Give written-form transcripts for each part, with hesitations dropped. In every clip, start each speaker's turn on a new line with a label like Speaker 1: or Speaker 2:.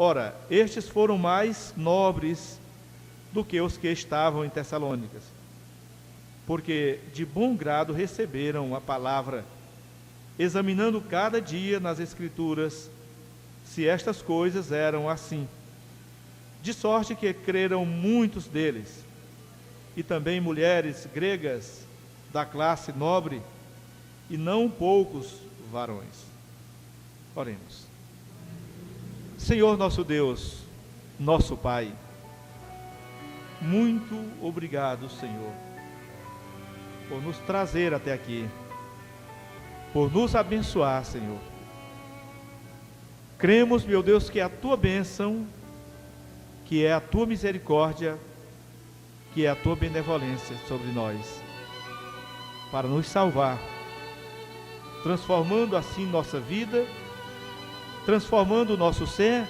Speaker 1: Ora, estes foram mais nobres do que os que estavam em Tessalônicas, porque de bom grado receberam a palavra, examinando cada dia nas Escrituras se estas coisas eram assim. De sorte que creram muitos deles, e também mulheres gregas da classe nobre, e não poucos varões. Oremos. Senhor nosso Deus, nosso Pai, muito obrigado, Senhor, por nos trazer até aqui, por nos abençoar, Senhor. Cremos, meu Deus, que é a Tua bênção, que é a Tua misericórdia, que é a Tua benevolência sobre nós, para nos salvar, transformando assim nossa vida, transformando o nosso ser.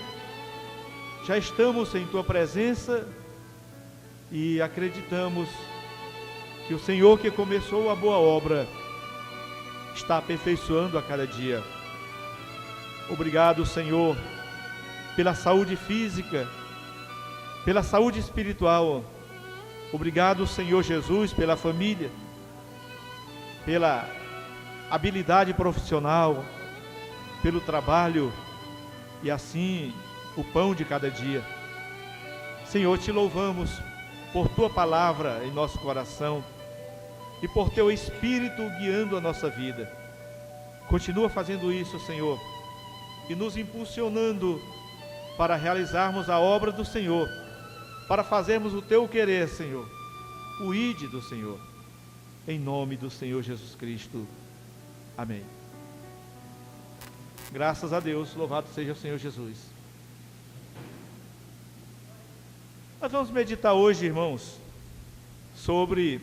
Speaker 1: Já estamos em Tua presença e acreditamos que o Senhor que começou a boa obra está aperfeiçoando a cada dia. Obrigado, Senhor, pela saúde física, pela saúde espiritual. Obrigado, Senhor Jesus, pela família, pela habilidade profissional, pelo trabalho e assim o pão de cada dia. Senhor, te louvamos por Tua palavra em nosso coração e por Teu Espírito guiando a nossa vida. Continua fazendo isso, Senhor, e nos impulsionando para realizarmos a obra do Senhor, para fazermos o Teu querer, Senhor, o ide do Senhor, em nome do Senhor Jesus Cristo. Amém. Graças a Deus, louvado seja o Senhor Jesus. Nós vamos meditar hoje, irmãos, sobre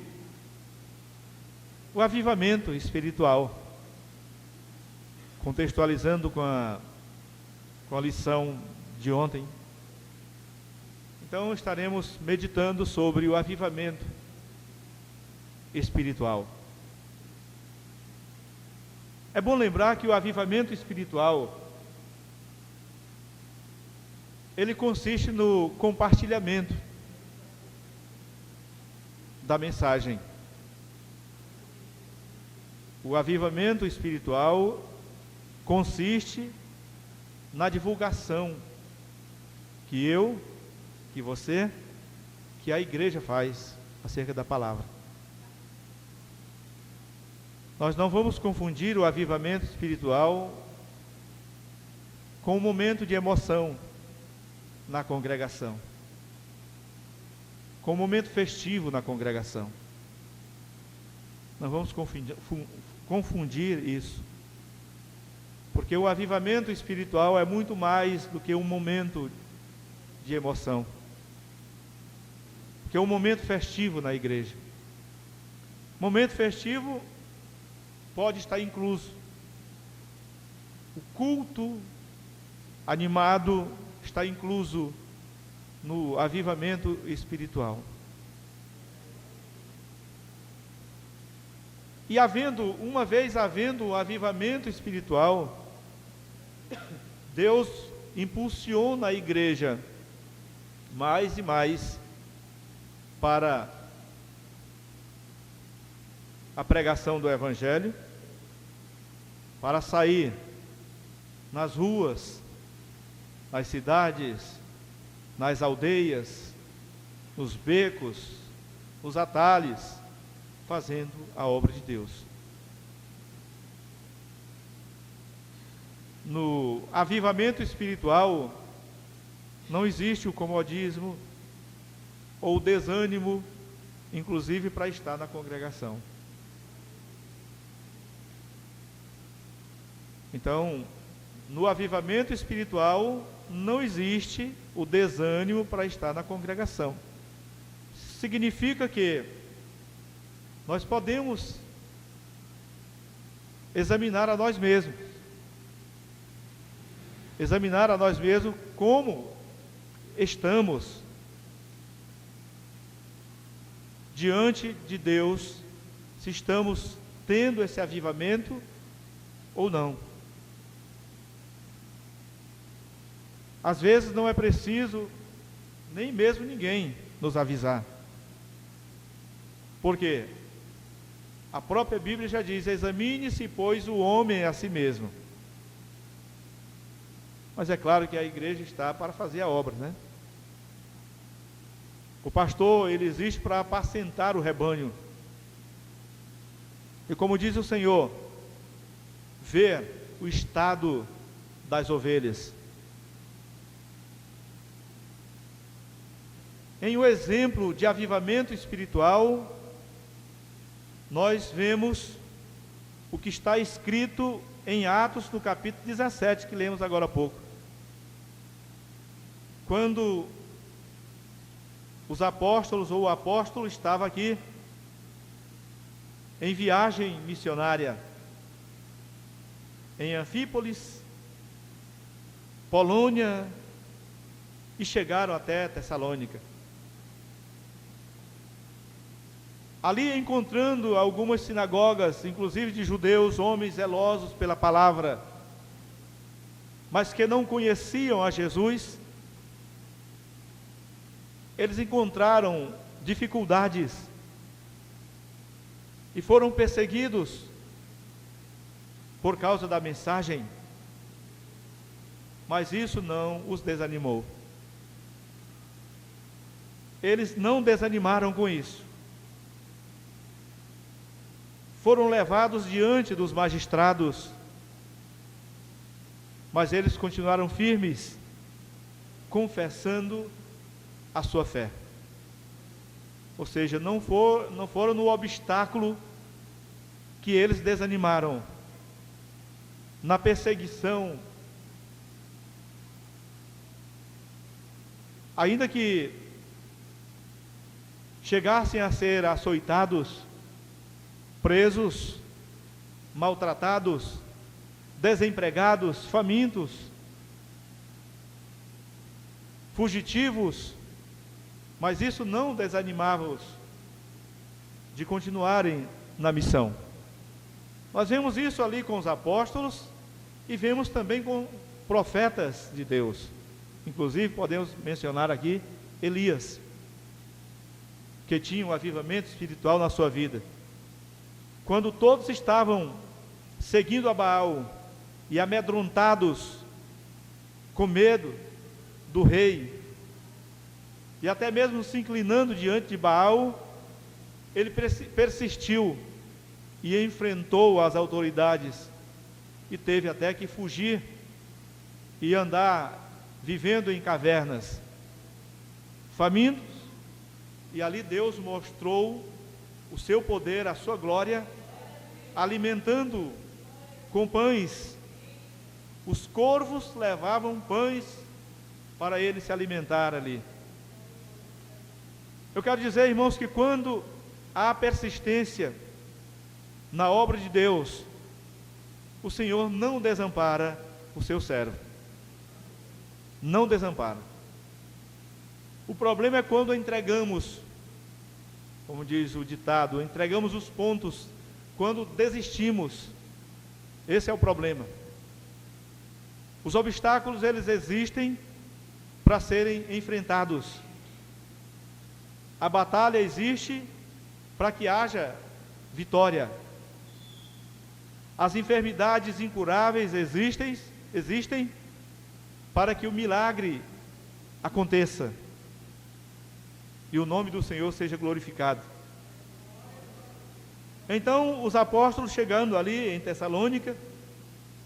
Speaker 1: o avivamento espiritual, contextualizando com a lição de ontem. Então estaremos meditando sobre o avivamento espiritual. É bom lembrar que o avivamento espiritual, ele consiste no compartilhamento da mensagem. O avivamento espiritual consiste na divulgação que eu, que você, que a igreja faz acerca da palavra. Nós não vamos confundir o avivamento espiritual com um momento de emoção na congregação, com um momento festivo na congregação. Não vamos confundir isso, porque o avivamento espiritual é muito mais do que um momento de emoção, que é um momento festivo na igreja. Momento festivo pode estar incluso o culto animado, está incluso no avivamento espiritual. E uma vez havendo o avivamento espiritual, Deus impulsiona a igreja mais e mais para a pregação do Evangelho, para sair nas ruas, nas cidades, nas aldeias, nos becos, nos atalhos, fazendo a obra de Deus. No avivamento espiritual, não existe o comodismo ou o desânimo, inclusive para estar na congregação. Então, no avivamento espiritual, não existe o desânimo para estar na congregação. Significa que nós podemos examinar a nós mesmos como estamos diante de Deus, se estamos tendo esse avivamento ou não. Às vezes não é preciso nem mesmo ninguém nos avisar. Por quê? A própria Bíblia já diz: examine-se, pois, o homem a si mesmo. Mas é claro que a igreja está para fazer a obra, né? O pastor, ele existe para apacentar o rebanho. E como diz o Senhor, ver o estado das ovelhas. Em um exemplo de avivamento espiritual, nós vemos o que está escrito em Atos, no capítulo 17, que lemos agora há pouco. Quando os apóstolos, ou o apóstolo estava aqui, em viagem missionária, em Anfípolis, Polônia, e chegaram até Tessalônica. Ali encontrando algumas sinagogas, inclusive de judeus, homens zelosos pela palavra, mas que não conheciam a Jesus, eles encontraram dificuldades e foram perseguidos por causa da mensagem, mas isso não os desanimou. Eles não desanimaram com isso. Foram levados diante dos magistrados, mas eles continuaram firmes, confessando a sua fé. Ou seja, não foram no obstáculo que eles desanimaram, na perseguição. Ainda que chegassem a ser açoitados, presos, maltratados, desempregados, famintos, fugitivos, mas isso não desanimava-os de continuarem na missão. Nós vemos isso ali com os apóstolos e vemos também com profetas de Deus. Inclusive podemos mencionar aqui Elias, que tinha um avivamento espiritual na sua vida. Quando todos estavam seguindo a Baal e amedrontados, com medo do rei, e até mesmo se inclinando diante de Baal, ele persistiu e enfrentou as autoridades, e teve até que fugir e andar vivendo em cavernas, famintos, e ali Deus mostrou o seu poder, a sua glória, alimentando com pães. Os corvos levavam pães para ele se alimentar ali. Eu quero dizer, irmãos, que quando há persistência na obra de Deus, o Senhor não desampara o seu servo. Não desampara. O problema é quando entregamos, como diz o ditado, entregamos os pontos, quando desistimos. Esse é o problema. Os obstáculos, eles existem para serem enfrentados. A batalha existe para que haja vitória. As enfermidades incuráveis existem para que o milagre aconteça e o nome do Senhor seja glorificado. Então, os apóstolos, chegando ali em Tessalônica,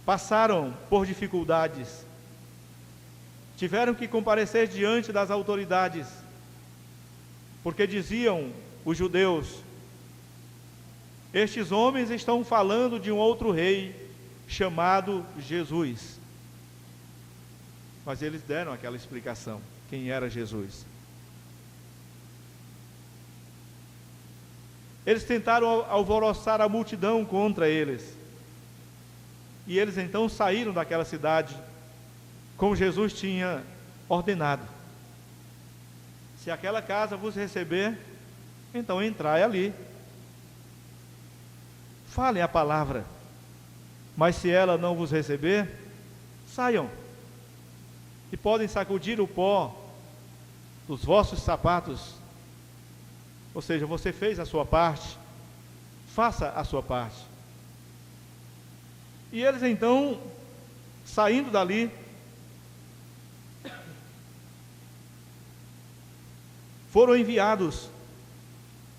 Speaker 1: passaram por dificuldades, tiveram que comparecer diante das autoridades, porque diziam os judeus: estes homens estão falando de um outro rei chamado Jesus. Mas eles deram aquela explicação, quem era Jesus. Eles tentaram alvoroçar a multidão contra eles, e eles então saíram daquela cidade, como Jesus tinha ordenado: se aquela casa vos receber, então entrai ali, falem a palavra, mas se ela não vos receber, saiam. que podem sacudir o pó dos vossos sapatos. Ou seja, você fez a sua parte, faça a sua parte. E eles então, saindo dali, foram enviados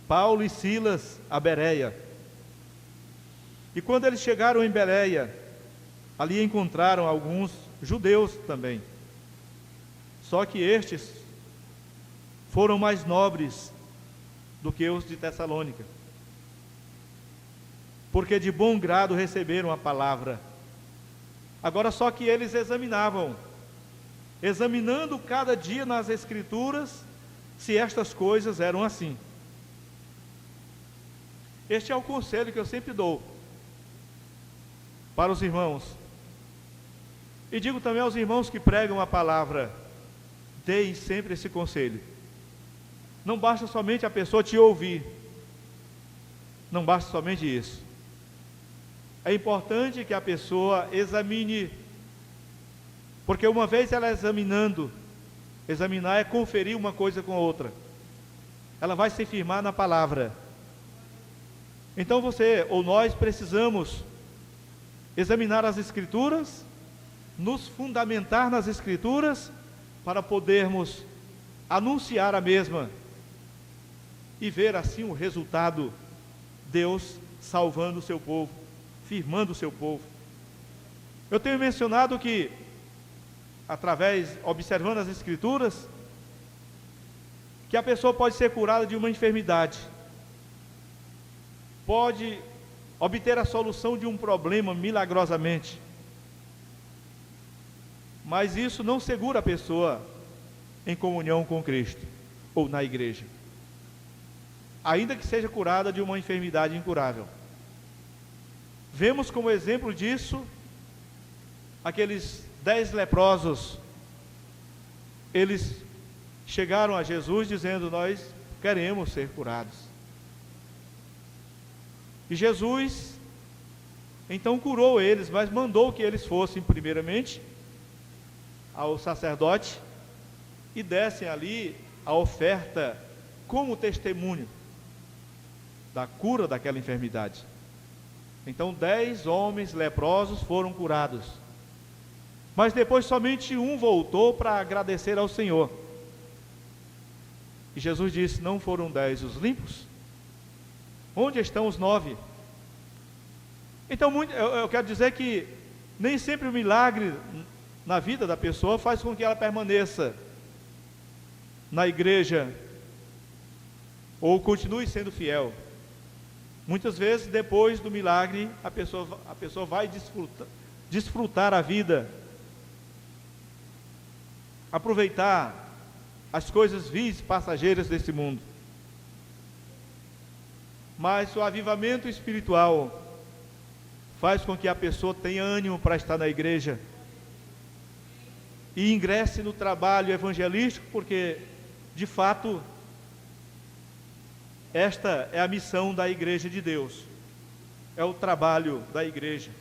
Speaker 1: Paulo e Silas a Bereia. E quando eles chegaram em Bereia, ali encontraram alguns judeus também. Só que estes foram mais nobres do que os de Tessalônica, porque de bom grado receberam a palavra. Agora só que eles examinando cada dia nas Escrituras, se estas coisas eram assim. Este é o conselho que eu sempre dou para os irmãos. E digo também aos irmãos que pregam a palavra: deem sempre esse conselho. Não basta somente a pessoa te ouvir, não basta somente isso. É importante que a pessoa examine, porque uma vez ela examinar é conferir uma coisa com a outra, ela vai se firmar na palavra. Então você ou nós precisamos examinar as Escrituras, nos fundamentar nas Escrituras, para podermos anunciar a mesma e ver assim o resultado: Deus salvando o seu povo, firmando o seu povo. Eu tenho mencionado que, observando as Escrituras, que a pessoa pode ser curada de uma enfermidade, pode obter a solução de um problema milagrosamente, mas isso não segura a pessoa em comunhão com Cristo ou na igreja, ainda que seja curada de uma enfermidade incurável. Vemos como exemplo disso aqueles 10 leprosos. Eles chegaram a Jesus dizendo: nós queremos ser curados. E Jesus então curou eles, mas mandou que eles fossem primeiramente ao sacerdote e dessem ali a oferta como testemunho da cura daquela enfermidade. Então 10 homens leprosos foram curados, mas depois somente um voltou para agradecer ao Senhor. E Jesus disse: não foram 10 os limpos? Onde estão os 9? Então eu quero dizer que nem sempre o milagre na vida da pessoa faz com que ela permaneça na igreja ou continue sendo fiel. Muitas vezes, depois do milagre, a pessoa vai desfrutar a vida, aproveitar as coisas vis passageiras desse mundo. Mas o avivamento espiritual faz com que a pessoa tenha ânimo para estar na igreja e ingresse no trabalho evangelístico, porque, de fato, esta é a missão da igreja de Deus, é o trabalho da igreja.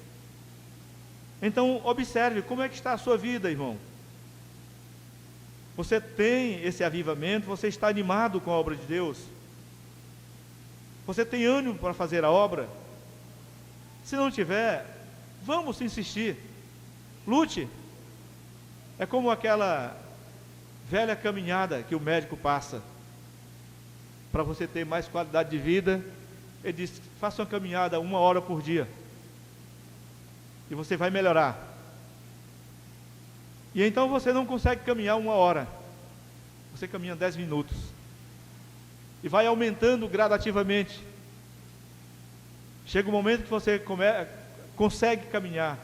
Speaker 1: Então, observe como é que está a sua vida, irmão. Você tem esse avivamento? Você está animado com a obra de Deus? Você tem ânimo para fazer a obra? Se não tiver, vamos insistir, lute. É como aquela velha caminhada que o médico passa para você ter mais qualidade de vida. Ele diz: faça uma caminhada 1 hora por dia e você vai melhorar. E então você não consegue caminhar 1 hora, você caminha 10 minutos e vai aumentando gradativamente. Chega um momento que você consegue caminhar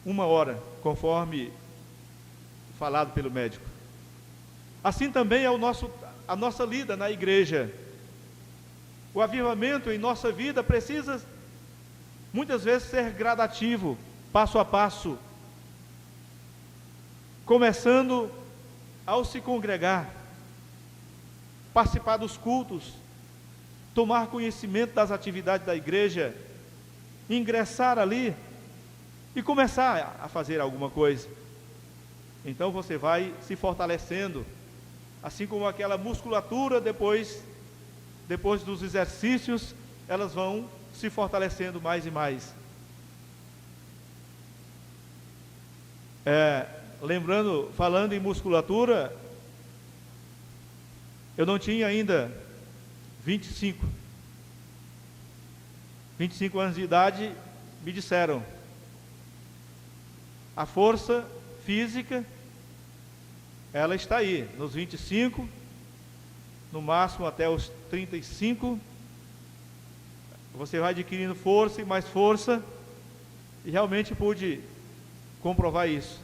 Speaker 1: 1 hora, conforme falado pelo médico. Assim também é a nossa lida na igreja. O avivamento em nossa vida precisa muitas vezes ser gradativo, passo a passo, começando ao se congregar, participar dos cultos, tomar conhecimento das atividades da igreja, ingressar ali e começar a fazer alguma coisa. Então você vai se fortalecendo, assim como aquela musculatura depois dos exercícios, elas vão se fortalecendo mais e mais. Lembrando, falando em musculatura, eu não tinha ainda 25 anos de idade, me disseram, a força física, ela está aí, nos 25, no máximo até os 35, você vai adquirindo força e mais força, e realmente pude comprovar isso.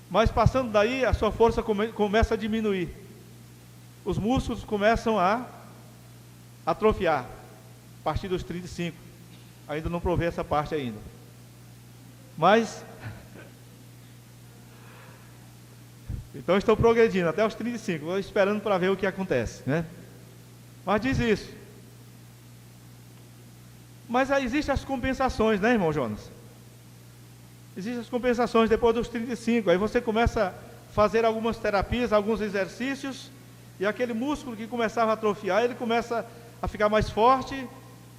Speaker 1: Mas passando daí, a sua força começa a diminuir, os músculos começam a atrofiar, a partir dos 35, ainda não provei essa parte ainda, mas, então estou progredindo, até os 35, estou esperando para ver o que acontece, né? Mas diz isso. Mas existem as compensações, né, irmão Jonas? Existem as compensações depois dos 35, aí você começa a fazer algumas terapias, alguns exercícios, e aquele músculo que começava a atrofiar, ele começa a ficar mais forte,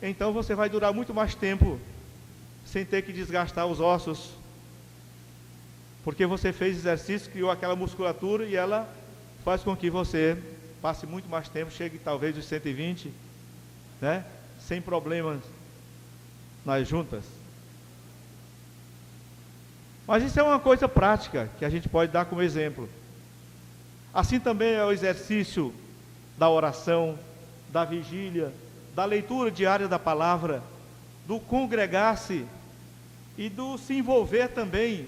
Speaker 1: então você vai durar muito mais tempo, sem ter que desgastar os ossos, porque você fez exercício, criou aquela musculatura, e ela faz com que você passe muito mais tempo, chegue talvez aos 120, né, sem problemas nas juntas. Mas isso é uma coisa prática, que a gente pode dar como exemplo. Assim também é o exercício da oração, da vigília, da leitura diária da palavra, do congregar-se e do se envolver também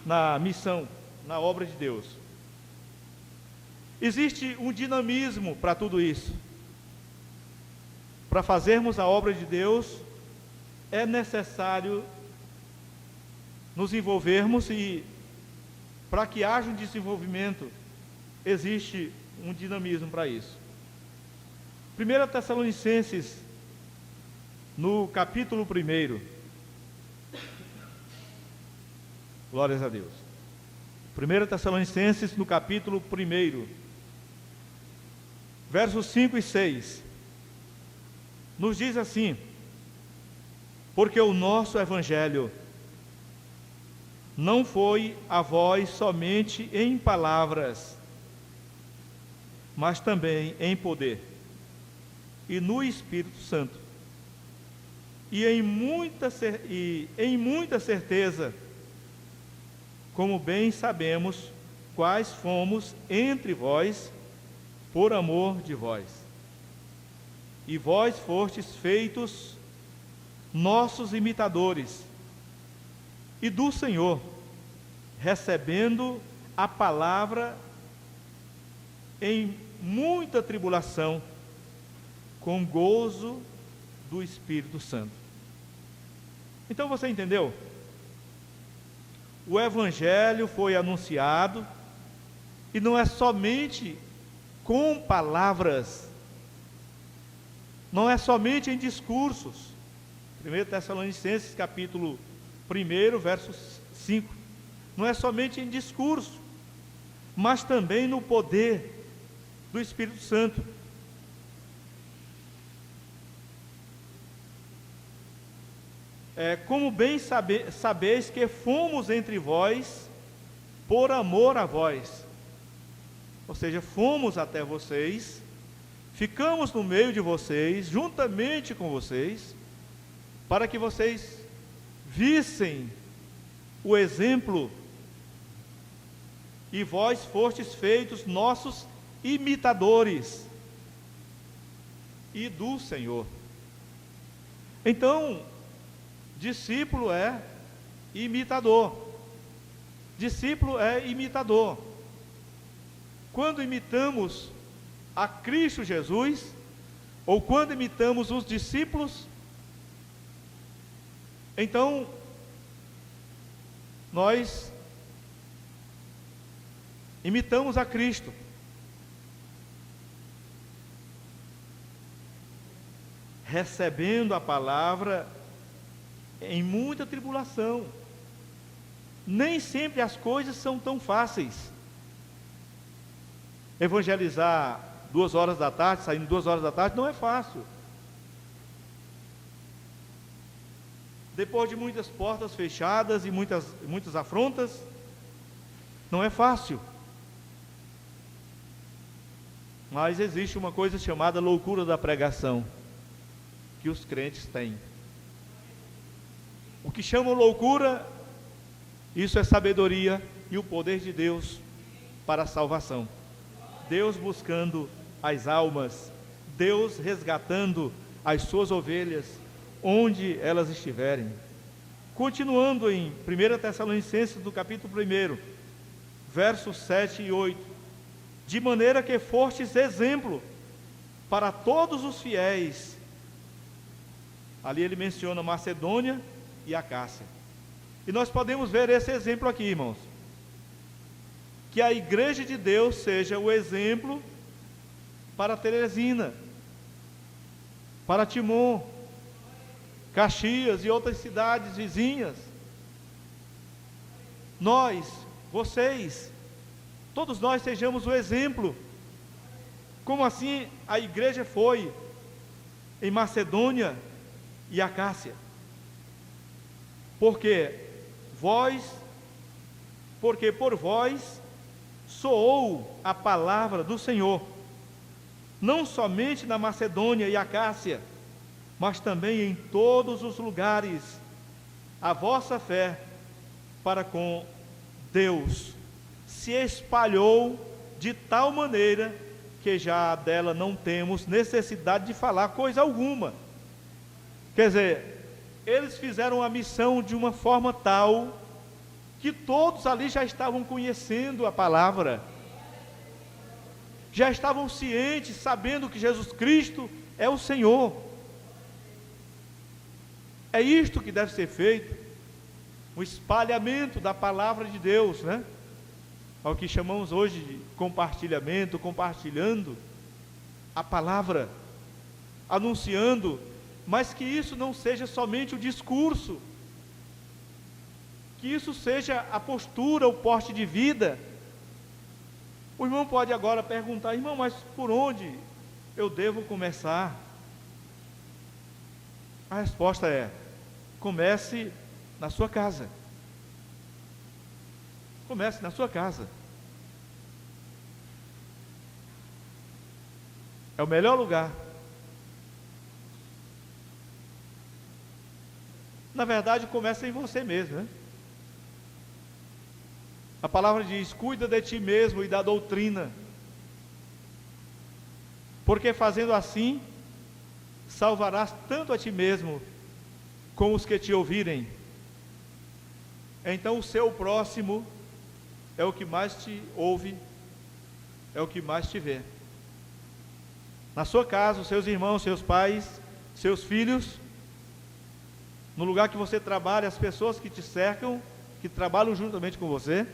Speaker 1: na missão, na obra de Deus. Existe um dinamismo para tudo isso. Para fazermos a obra de Deus, é necessário nos envolvermos, e para que haja um desenvolvimento, existe um dinamismo para isso. 1 Tessalonicenses, no capítulo 1, glórias a Deus. 1 Tessalonicenses, no capítulo 1, versos 5 e 6, nos diz assim: porque o nosso evangelho não foi a vós somente em palavras, mas também em poder, e no Espírito Santo, e em muita certeza, como bem sabemos quais fomos entre vós, por amor de vós. E vós fostes feitos nossos imitadores, e do Senhor, recebendo a palavra em muita tribulação, com gozo do Espírito Santo. Então você entendeu? O Evangelho foi anunciado, e não é somente com palavras, não é somente em discursos. 1 Tessalonicenses capítulo 1, verso 5, não é somente em discurso, mas também no poder do Espírito Santo. Como bem sabeis que fomos entre vós por amor a vós, ou seja, fomos até vocês, ficamos no meio de vocês, juntamente com vocês, para que vocês vissem o exemplo, e vós fostes feitos nossos imitadores e do Senhor. Então, discípulo é imitador. Discípulo é imitador. Quando imitamos a Cristo Jesus, ou quando imitamos os discípulos, então nós imitamos a Cristo. Recebendo a palavra em muita tribulação. nem sempre as coisas são tão fáceis. Evangelizar 2 horas da tarde, saindo 2 horas da tarde, não é fácil. Depois de muitas portas fechadas e muitas afrontas, não é fácil. Mas existe uma coisa chamada loucura da pregação, que os crentes têm. O que chamam loucura, isso é sabedoria e o poder de Deus para a salvação. Deus buscando as almas, Deus resgatando as suas ovelhas, onde elas estiverem. Continuando em 1 Tessalonicenses, do capítulo 1, versos 7 e 8. De maneira que fostes exemplo para todos os fiéis. Ali ele menciona Macedônia e Acácia. E nós podemos ver esse exemplo aqui, irmãos. Que a igreja de Deus seja o exemplo para Teresina, para Timon, Caxias e outras cidades vizinhas. Nós, vocês, todos nós sejamos o exemplo. Como assim a igreja foi em Macedônia e Acácia? Porque por vós soou a palavra do Senhor, não somente na Macedônia e Acácia, mas também em todos os lugares. A vossa fé para com Deus se espalhou de tal maneira que já dela não temos necessidade de falar coisa alguma. Quer dizer, eles fizeram a missão de uma forma tal que todos ali já estavam conhecendo a palavra, já estavam cientes, sabendo que Jesus Cristo é o Senhor. É isto que deve ser feito, o espalhamento da palavra de Deus, né? É o que chamamos hoje de compartilhamento, compartilhando a palavra, anunciando, mas que isso não seja somente o discurso, que isso seja a postura, o porte de vida. O irmão pode agora perguntar: irmão, mas por onde eu devo começar? A resposta é: comece na sua casa. Comece na sua casa. É o melhor lugar. Na verdade, começa em você mesmo, né? A palavra diz: cuida de ti mesmo e da doutrina, porque fazendo assim, salvarás tanto a ti mesmo, como os que te ouvirem. Então o seu próximo é o que mais te ouve, é o que mais te vê. Na sua casa, os seus irmãos, seus pais, seus filhos, no lugar que você trabalha, as pessoas que te cercam, que trabalham juntamente com você,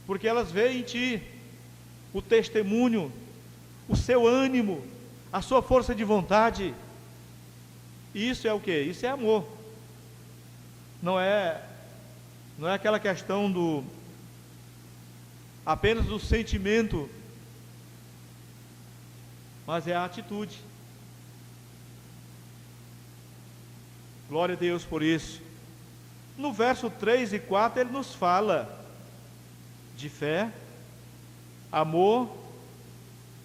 Speaker 1: porque elas veem em ti o testemunho, o seu ânimo, a sua força de vontade. E isso é o quê? Isso é amor. Não é aquela questão apenas do sentimento, mas é a atitude. Glória a Deus por isso. No verso 3 e 4 ele nos fala de fé, amor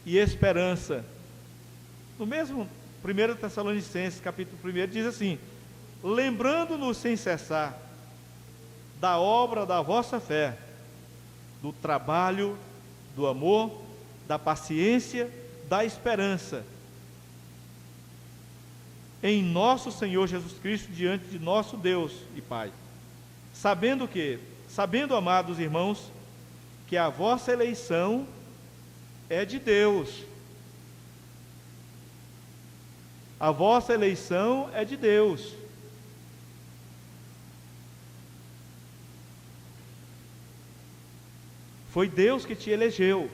Speaker 1: e esperança. No mesmo 1 Tessalonicenses, capítulo 1, diz assim: lembrando-nos sem cessar da obra da vossa fé, do trabalho, do amor, da paciência, da esperança em nosso Senhor Jesus Cristo, diante de nosso Deus e Pai. Sabendo, amados irmãos, que a vossa eleição é de Deus. A vossa eleição é de Deus. Foi Deus que te elegeu.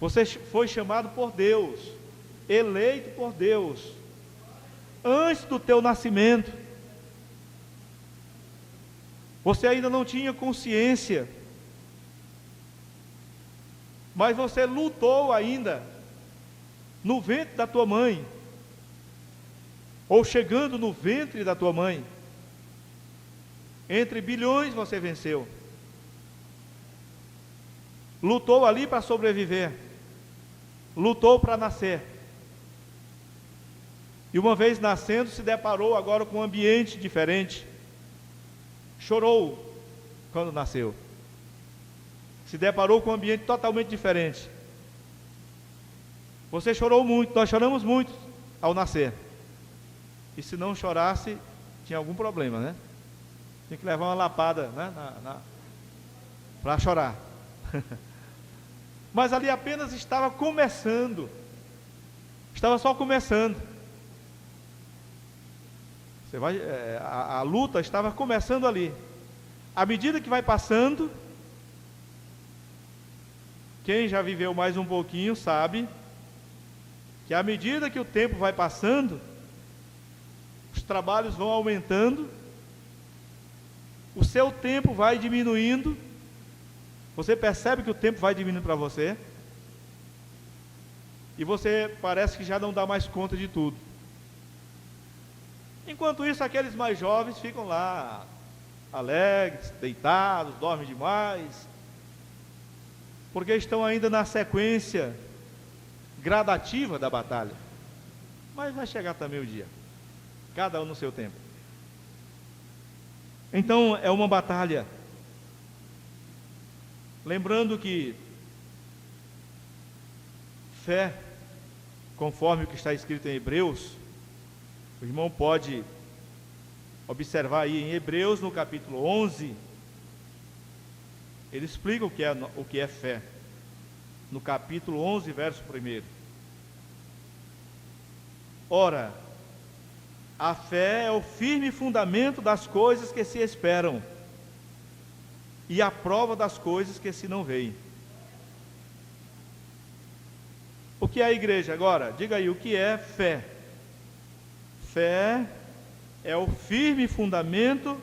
Speaker 1: Você foi chamado por Deus, eleito por Deus, antes do teu nascimento. Você ainda não tinha consciência, mas você lutou ainda no ventre da tua mãe, ou chegando no ventre da tua mãe. Entre bilhões você venceu. Lutou ali para sobreviver. Lutou para nascer. E uma vez nascendo, se deparou agora com um ambiente diferente. Chorou quando nasceu. Se deparou com um ambiente totalmente diferente. Você chorou muito, nós choramos muito ao nascer. E se não chorasse, tinha algum problema, né? Tinha que levar uma lapada, né? Para chorar. Mas ali apenas estava começando. Estava só começando. A luta estava começando ali. À medida que vai passando, quem já viveu mais um pouquinho sabe que à medida que o tempo vai passando, os trabalhos vão aumentando, o seu tempo vai diminuindo. Você percebe que o tempo vai diminuindo para você, e você parece que já não dá mais conta de tudo. Enquanto isso, aqueles mais jovens ficam lá, alegres, deitados, dormem demais, porque estão ainda na sequência gradativa da batalha. Mas vai chegar também o dia, cada um no seu tempo. Então é uma batalha. Lembrando que fé, conforme o que está escrito em Hebreus, o irmão pode observar aí em Hebreus no capítulo 11, ele explica o que é fé, no capítulo 11, verso 1. Ora, a fé é o firme fundamento das coisas que se esperam, e a prova das coisas que se não veem. O que é a igreja agora? Diga aí, o que é fé? Fé é o firme fundamento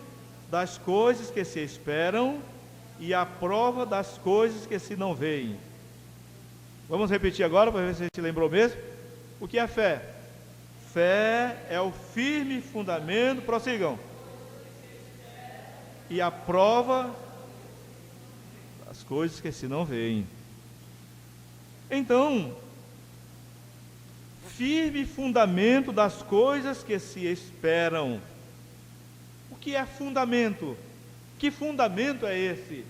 Speaker 1: das coisas que se esperam e a prova das coisas que se não veem. Vamos repetir agora para ver se a gente lembrou mesmo. O que é fé? Fé é o firme fundamento, prossigam, e a prova das coisas que se não veem. Então, firme fundamento das coisas que se esperam. O que é fundamento? Que fundamento é esse?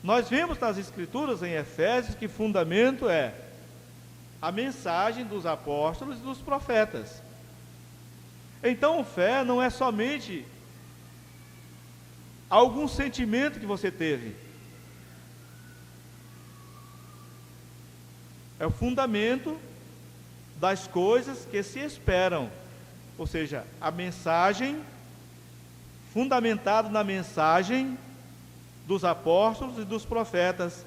Speaker 1: Nós vemos nas Escrituras, em Efésios, que fundamento é a mensagem dos apóstolos e dos profetas. Então, fé não é somente algum sentimento que você teve. É o fundamento das coisas que se esperam. Ou seja, a mensagem, fundamentado na mensagem dos apóstolos e dos profetas,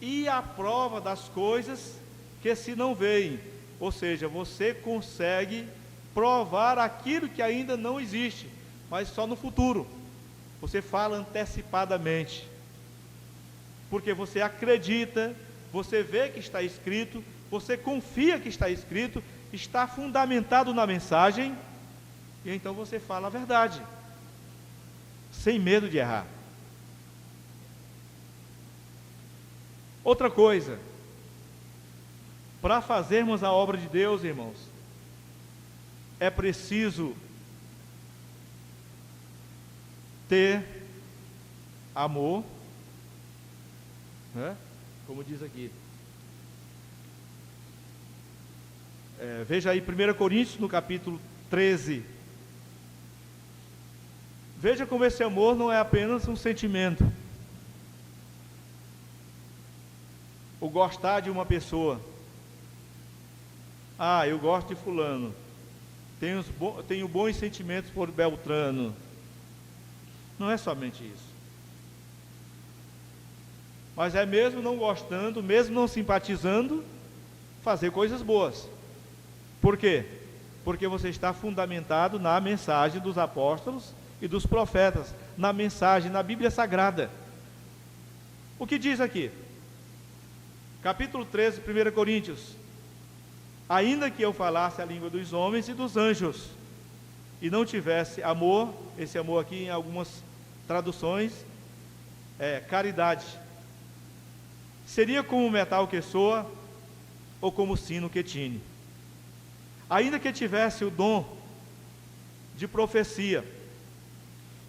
Speaker 1: e a prova das coisas que se não veem. Ou seja, você consegue provar aquilo que ainda não existe, mas só no futuro. Você fala antecipadamente, porque você acredita, você vê que está escrito, você confia que está escrito, está fundamentado na mensagem, e então você fala a verdade, sem medo de errar. Outra coisa, para fazermos a obra de Deus, irmãos, é preciso ter amor, né? Como diz aqui. Veja aí 1 Coríntios no capítulo 13. Veja como esse amor não é apenas um sentimento. O gostar de uma pessoa. Ah, eu gosto de fulano. Tenho bons sentimentos por Beltrano. Não é somente isso. Mas é mesmo não gostando, mesmo não simpatizando, fazer coisas boas. Por quê? Porque você está fundamentado na mensagem dos apóstolos e dos profetas, na mensagem, na Bíblia Sagrada. O que diz aqui? Capítulo 13, 1 Coríntios. Ainda que eu falasse a língua dos homens e dos anjos, e não tivesse amor, esse amor aqui em algumas traduções é caridade, seria como o metal que soa, ou como o sino que tine. Ainda que tivesse o dom de profecia,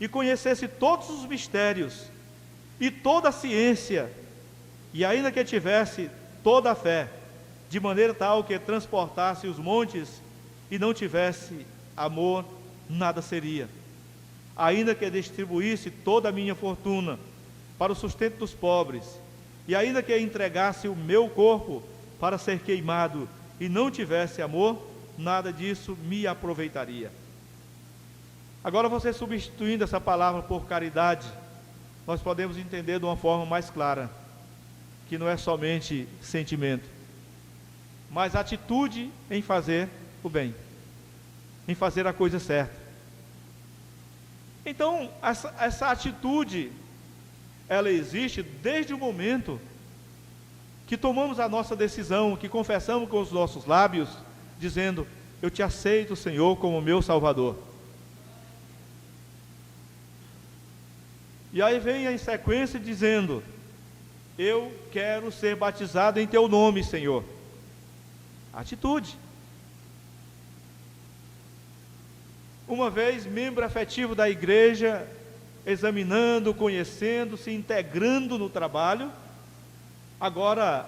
Speaker 1: e conhecesse todos os mistérios, e toda a ciência, e ainda que tivesse toda a fé, de maneira tal que transportasse os montes, e não tivesse amor, nada seria. Ainda que distribuísse toda a minha fortuna para o sustento dos pobres, e ainda que entregasse o meu corpo para ser queimado, e não tivesse amor, nada disso me aproveitaria. Agora, você substituindo essa palavra por caridade, nós podemos entender de uma forma mais clara, que não é somente sentimento, mas atitude em fazer o bem, em fazer a coisa certa. Então, essa atitude, ela existe desde o momento que tomamos a nossa decisão, que confessamos com os nossos lábios, dizendo: eu te aceito, Senhor, como meu Salvador. E aí vem em sequência dizendo: eu quero ser batizado em teu nome, Senhor. Atitude. Uma vez membro efetivo da igreja, examinando, conhecendo, se integrando no trabalho, agora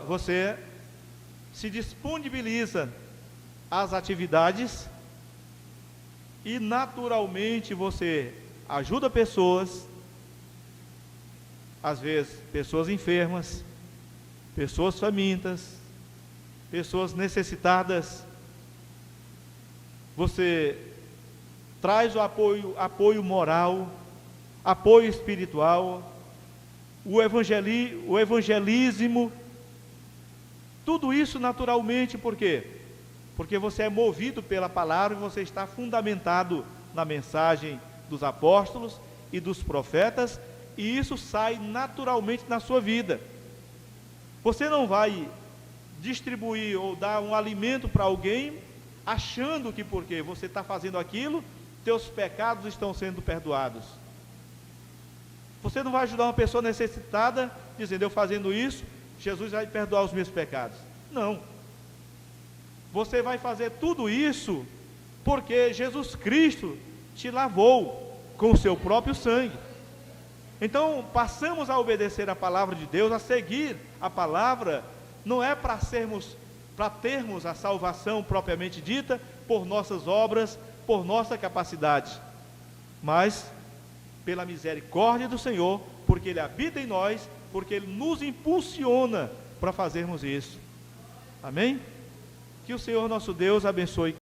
Speaker 1: você se disponibiliza às atividades e naturalmente você ajuda pessoas, às vezes pessoas enfermas, pessoas famintas, pessoas necessitadas. Você traz o apoio moral, apoio espiritual, o evangelismo, tudo isso naturalmente. Por quê? Porque você é movido pela palavra e você está fundamentado na mensagem dos apóstolos e dos profetas, e isso sai naturalmente na sua vida. Você não vai distribuir ou dar um alimento para alguém achando que porque você está fazendo aquilo, teus pecados estão sendo perdoados. Você não vai ajudar uma pessoa necessitada dizendo: eu fazendo isso, Jesus vai perdoar os meus pecados. Não. Você vai fazer tudo isso porque Jesus Cristo te lavou com o seu próprio sangue. Então, passamos a obedecer a palavra de Deus, a seguir a palavra, não é para termos a salvação propriamente dita, por nossas obras, por nossa capacidade, mas pela misericórdia do Senhor, porque Ele habita em nós, porque Ele nos impulsiona para fazermos isso. Amém? Que o Senhor nosso Deus abençoe